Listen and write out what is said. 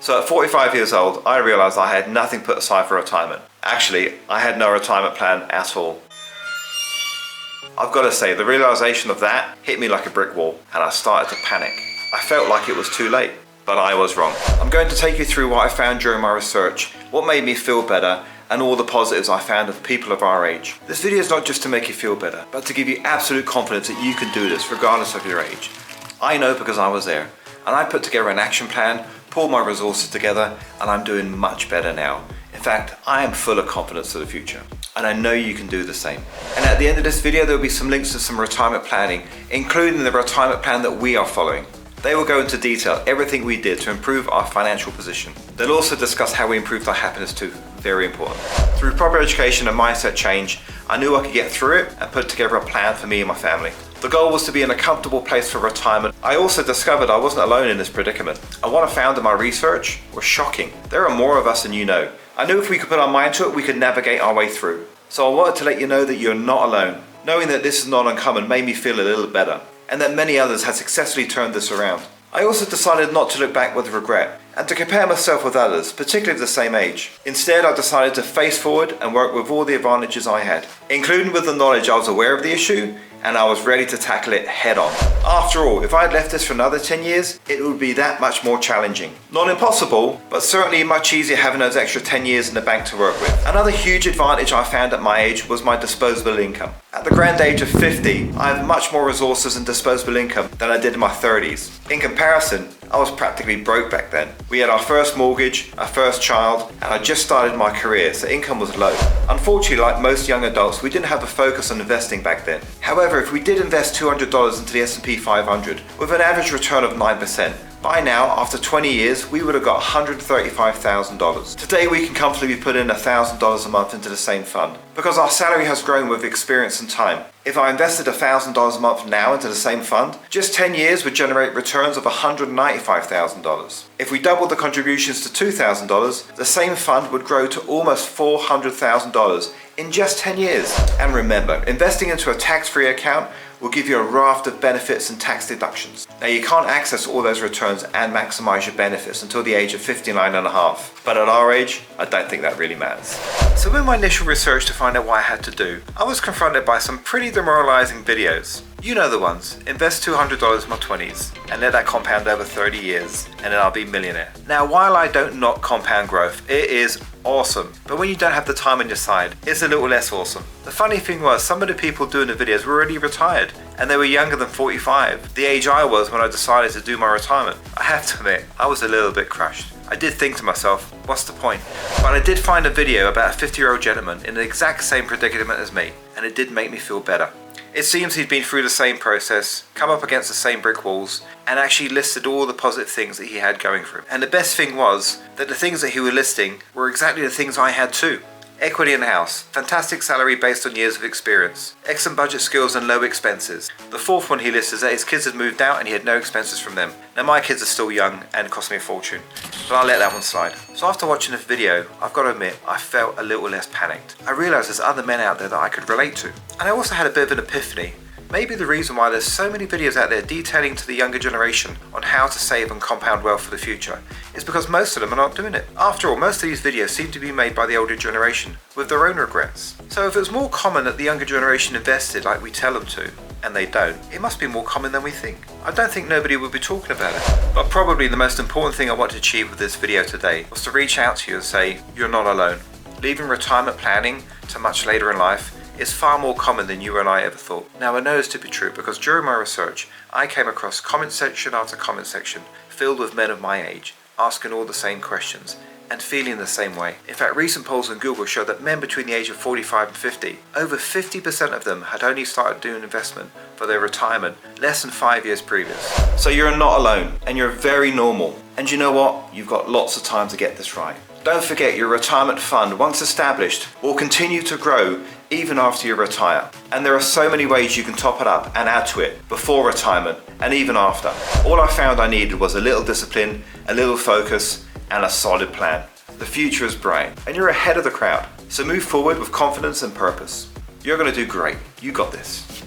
So at 45 years old, I realized I had nothing put aside for retirement. Actually, I had no retirement plan at all. I've got to say, the realization of that hit me like a brick wall, and I started to panic. I felt like it was too late, but I was wrong. I'm going to take you through what I found during my research, what made me feel better, and all the positives I found of people of our age. This video is not just to make you feel better, but to give you absolute confidence that you can do this regardless of your age. I know because I was there, and I put together an action plan, pulled my resources together, and I'm doing much better now. In fact, I am full of confidence for the future, and I know you can do the same. And at the end of this video, there will be some links to some retirement planning, including the retirement plan that we are following. They will go into detail everything we did to improve our financial position. They'll also discuss how we improved our happiness too, very important. Through proper education and mindset change, I knew I could get through it and put together a plan for me and my family. The goal was to be in a comfortable place for retirement. I also discovered I wasn't alone in this predicament, and what I found in my research was shocking. There are more of us than you know. I knew if we could put our mind to it, we could navigate our way through. So I wanted to let you know that you're not alone. Knowing that this is not uncommon made me feel a little better, and that many others had successfully turned this around. I also decided not to look back with regret, and to compare myself with others, particularly of the same age. Instead, I decided to face forward and work with all the advantages I had, including with the knowledge I was aware of the issue, and I was ready to tackle it head on. After all, if I had left this for another 10 years, it would be that much more challenging. Not impossible, but certainly much easier having those extra 10 years in the bank to work with. Another huge advantage I found at my age was my disposable income. At the grand age of 50, I have much more resources and disposable income than I did in my 30s. In comparison, I was practically broke back then. We had our first mortgage, our first child, and I just started my career, so income was low. Unfortunately, like most young adults, we didn't have a focus on investing back then. However, if we did invest $200 into the S&P 500 with an average return of 9%, by now, after 20 years, we would have got $135,000. Today, we can comfortably put in $1,000 a month into the same fund, because our salary has grown with experience and time. If I invested $1,000 a month now into the same fund, just 10 years would generate returns of $195,000. If we doubled the contributions to $2,000, the same fund would grow to almost $400,000 in just 10 years. And remember, investing into a tax-free account will give you a raft of benefits and tax deductions. Now, you can't access all those returns and maximize your benefits until the age of 59 and a half. But at our age, I don't think that really matters. So in my initial research to find out what I had to do, I was confronted by some pretty demoralizing videos. You know the ones. Invest $200 in my 20s and let that compound over 30 years and then I'll be a millionaire. Now, while I don't knock compound growth, it is awesome. But when you don't have the time on your side, it's a little less awesome. The funny thing was, some of the people doing the videos were already retired and they were younger than 45, the age I was when I decided to do my retirement. I have to admit, I was a little bit crushed. I did think to myself, what's the point? But I did find a video about a 50-year-old gentleman in the exact same predicament as me, and it did make me feel better. It seems he'd been through the same process, come up against the same brick walls, and actually listed all the positive things that he had going through. And the best thing was that the things that he was listing were exactly the things I had too. Equity in the house, fantastic salary based on years of experience, excellent budget skills and low expenses. The fourth one he lists is that his kids had moved out and he had no expenses from them. Now, my kids are still young and cost me a fortune, but I'll let that one slide. So after watching this video, I've got to admit, I felt a little less panicked. I realised there's other men out there that I could relate to. And I also had a bit of an epiphany. Maybe the reason why there's so many videos out there detailing to the younger generation on how to save and compound wealth for the future is because most of them are not doing it. After all, most of these videos seem to be made by the older generation with their own regrets. So if it's more common that the younger generation invested like we tell them to, and they don't, it must be more common than we think. I don't think nobody would be talking about it. But probably the most important thing I want to achieve with this video today was to reach out to you and say, you're not alone. Leaving retirement planning to much later in life is far more common than you and I ever thought. Now, I know this to be true because during my research, I came across comment section after comment section filled with men of my age, asking all the same questions and feeling the same way. In fact, recent polls on Google show that men between the age of 45 and 50, over 50% of them had only started doing investment for their retirement less than 5 years previous. So you're not alone, and you're very normal. And you know what? You've got lots of time to get this right. Don't forget, your retirement fund, once established, will continue to grow even after you retire. And there are so many ways you can top it up and add to it before retirement and even after. All I found I needed was a little discipline, a little focus, and a solid plan. The future is bright and you're ahead of the crowd. So move forward with confidence and purpose. You're going to do great. You got this.